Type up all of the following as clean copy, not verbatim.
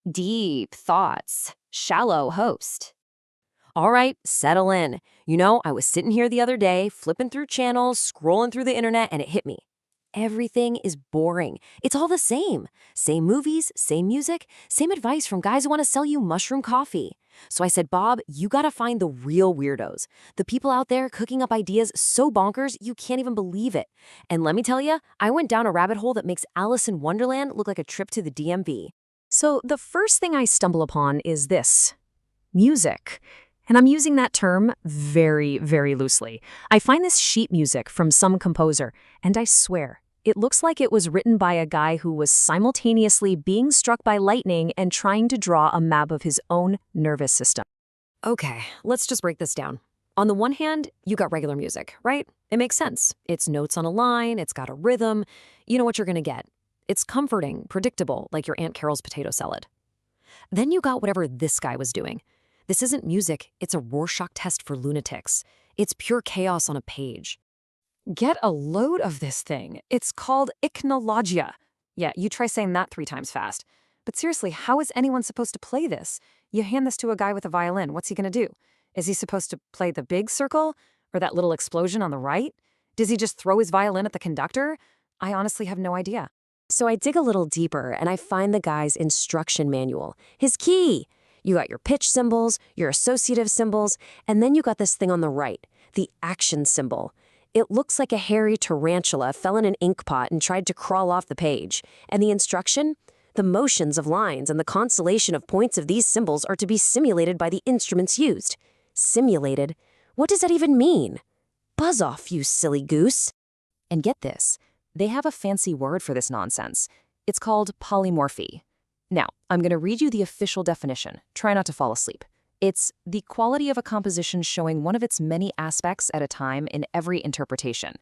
Deep thoughts, shallow host. All right, settle in. I was sitting here the other day, flipping through channels, scrolling through the internet, and it hit me. Everything is boring. It's all the same. Same movies, same music, same advice from guys who want to sell you mushroom coffee. So I said, Bob, you gotta find the real weirdos. The people out there cooking up ideas so bonkers you can't even believe it. And let me tell you, I went down a rabbit hole that makes Alice in Wonderland look like a trip to the DMV. So the first thing I stumble upon is this: music. And I'm using that term very, very loosely. I find this sheet music from some composer, and I swear, it looks like it was written by a guy who was simultaneously being struck by lightning and trying to draw a map of his own nervous system. Okay, let's just break this down. On the one hand, you got regular music, right? It makes sense. It's notes on a line, it's got a rhythm. You know what you're gonna get. It's comforting, predictable, like your Aunt Carol's potato salad. Then you got whatever this guy was doing. This isn't music, it's a Rorschach test for lunatics. It's pure chaos on a page. Get a load of this thing. It's called ichnologia. Yeah, you try saying that 3 times fast. But seriously, how is anyone supposed to play this? You hand this to a guy with a violin, what's he gonna do? Is he supposed to play the big circle? Or that little explosion on the right? Does he just throw his violin at the conductor? I honestly have no idea. So I dig a little deeper and I find the guy's instruction manual, his key. You got your pitch symbols, your associative symbols, and then you got this thing on the right, the action symbol. It looks like a hairy tarantula fell in an ink pot and tried to crawl off the page. And the instruction? The motions of lines and the constellation of points of these symbols are to be simulated by the instruments used. Simulated? What does that even mean? Buzz off, you silly goose. And get this, they have a fancy word for this nonsense. It's called polymorphy. Now, I'm going to read you the official definition. Try not to fall asleep. It's the quality of a composition showing one of its many aspects at a time in every interpretation.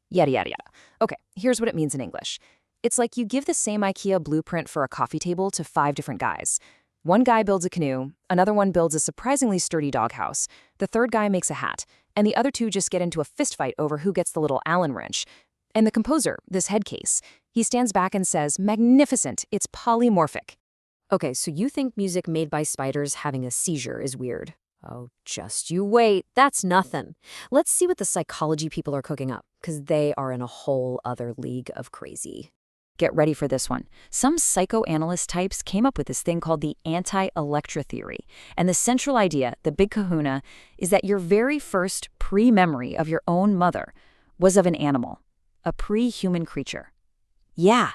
Yada, yada, yada. Okay, here's what it means in English. It's like you give the same IKEA blueprint for a coffee table to 5 different guys. One guy builds a canoe, another one builds a surprisingly sturdy doghouse, the third guy makes a hat, and the other 2 just get into a fistfight over who gets the little Allen wrench. And the composer, this head case, he stands back and says, magnificent, it's polymorphic. Okay, so you think music made by spiders having a seizure is weird. Oh, just you wait, that's nothing. Let's see what the psychology people are cooking up, because they are in a whole other league of crazy. Get ready for this one. Some psychoanalyst types came up with this thing called the anti-Electra theory. And the central idea, the big kahuna, is that your very first pre-memory of your own mother was of an animal, a pre-human creature. Yeah,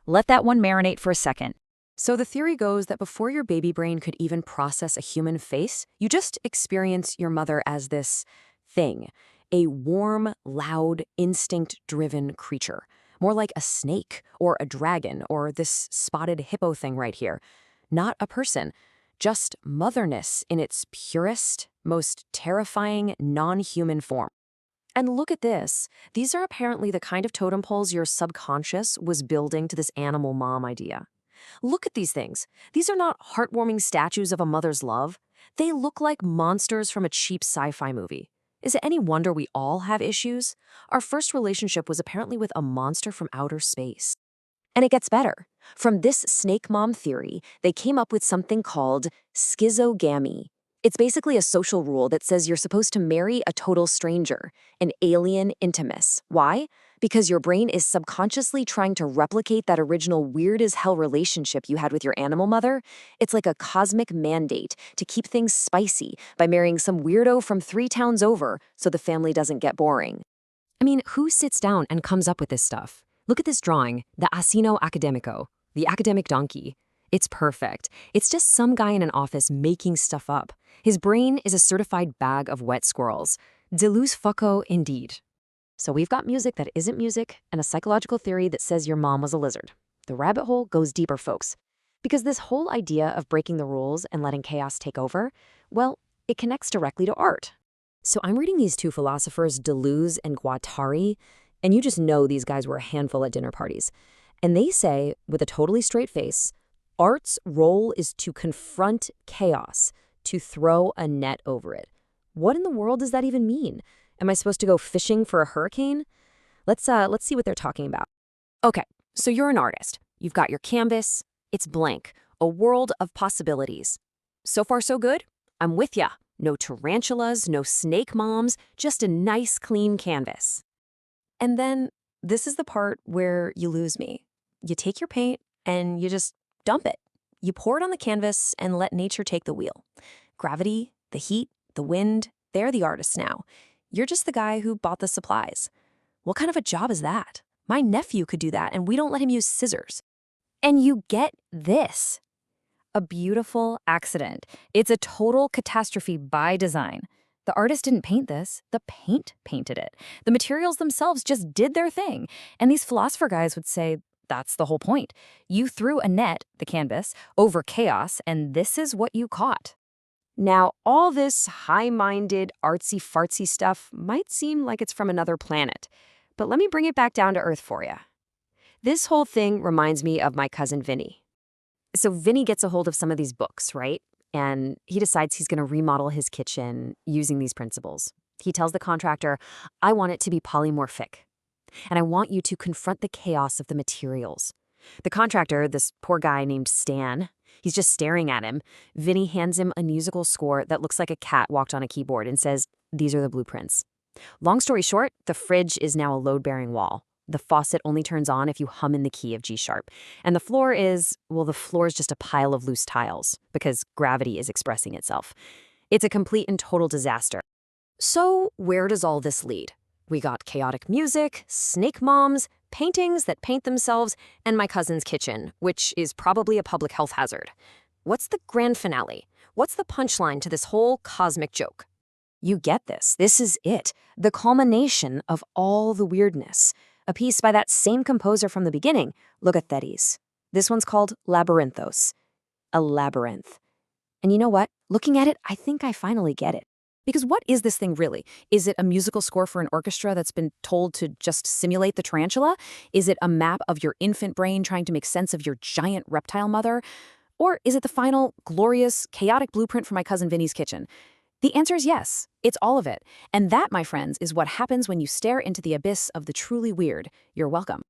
let that one marinate for a second. So the theory goes that before your baby brain could even process a human face, you just experience your mother as this thing, a warm, loud, instinct-driven creature, more like a snake or a dragon or this spotted hippo thing right here. Not a person, just motherness in its purest, most terrifying, non-human form. And look at this. These are apparently the kind of totem poles your subconscious was building to this animal mom idea. Look at these things. These are not heartwarming statues of a mother's love. They look like monsters from a cheap sci-fi movie. Is it any wonder we all have issues? Our first relationship was apparently with a monster from outer space. And it gets better. From this snake mom theory, they came up with something called schizogamy. It's basically a social rule that says you're supposed to marry a total stranger, an alien intimus. Why? Because your brain is subconsciously trying to replicate that original weird-as-hell relationship you had with your animal mother. It's like a cosmic mandate to keep things spicy by marrying some weirdo from 3 towns over so the family doesn't get boring. I mean, who sits down and comes up with this stuff? Look at this drawing, the asino academico, the academic donkey. It's perfect. It's just some guy in an office making stuff up. His brain is a certified bag of wet squirrels. Deleuze fucko indeed. So we've got music that isn't music and a psychological theory that says your mom was a lizard. The rabbit hole goes deeper, folks. Because this whole idea of breaking the rules and letting chaos take over, well, it connects directly to art. So I'm reading these 2 philosophers, Deleuze and Guattari, and you just know these guys were a handful at dinner parties. And they say, with a totally straight face, art's role is to confront chaos, to throw a net over it. What in the world does that even mean? Am I supposed to go fishing for a hurricane? Let's see what they're talking about. Okay, so you're an artist. You've got your canvas. It's blank. a world of possibilities. So far, so good? I'm with ya. No tarantulas, no snake moms, just a nice, clean canvas. And then this is the part where you lose me. You take your paint and you just dump it. You pour it on the canvas and let nature take the wheel. Gravity, the heat, the wind, they're the artists now. You're just the guy who bought the supplies. What kind of a job is that? My nephew could do that, and we don't let him use scissors. And you get this. A beautiful accident. It's a total catastrophe by design. The artist didn't paint this, the paint painted it. The materials themselves just did their thing. And these philosopher guys would say, that's the whole point. You threw a net, the canvas, over chaos, and this is what you caught. Now, all this high-minded, artsy-fartsy stuff might seem like it's from another planet, but let me bring it back down to earth for you. This whole thing reminds me of my cousin Vinny. So Vinny gets a hold of some of these books, right? And he decides he's going to remodel his kitchen using these principles. He tells the contractor, I want it to be polymorphic, and I want you to confront the chaos of the materials. The contractor, this poor guy named Stan, he's just staring at him. Vinny hands him a musical score that looks like a cat walked on a keyboard and says, these are the blueprints. Long story short, the fridge is now a load-bearing wall. The faucet only turns on if you hum in the key of G sharp. And the floor is, well, the floor is just a pile of loose tiles because gravity is expressing itself. It's a complete and total disaster. So where does all this lead? We got chaotic music, snake moms, paintings that paint themselves, and my cousin's kitchen, which is probably a public health hazard. What's the grand finale? What's the punchline to this whole cosmic joke? You get this. This is it. The culmination of all the weirdness. A piece by that same composer from the beginning, Logothetes. This one's called Labyrinthos. A labyrinth. And you know what? Looking at it, I think I finally get it. Because what is this thing really? Is it a musical score for an orchestra that's been told to just simulate the tarantula? Is it a map of your infant brain trying to make sense of your giant reptile mother? Or is it the final, glorious, chaotic blueprint for my cousin Vinny's kitchen? The answer is yes. It's all of it. And that, my friends, is what happens when you stare into the abyss of the truly weird. You're welcome.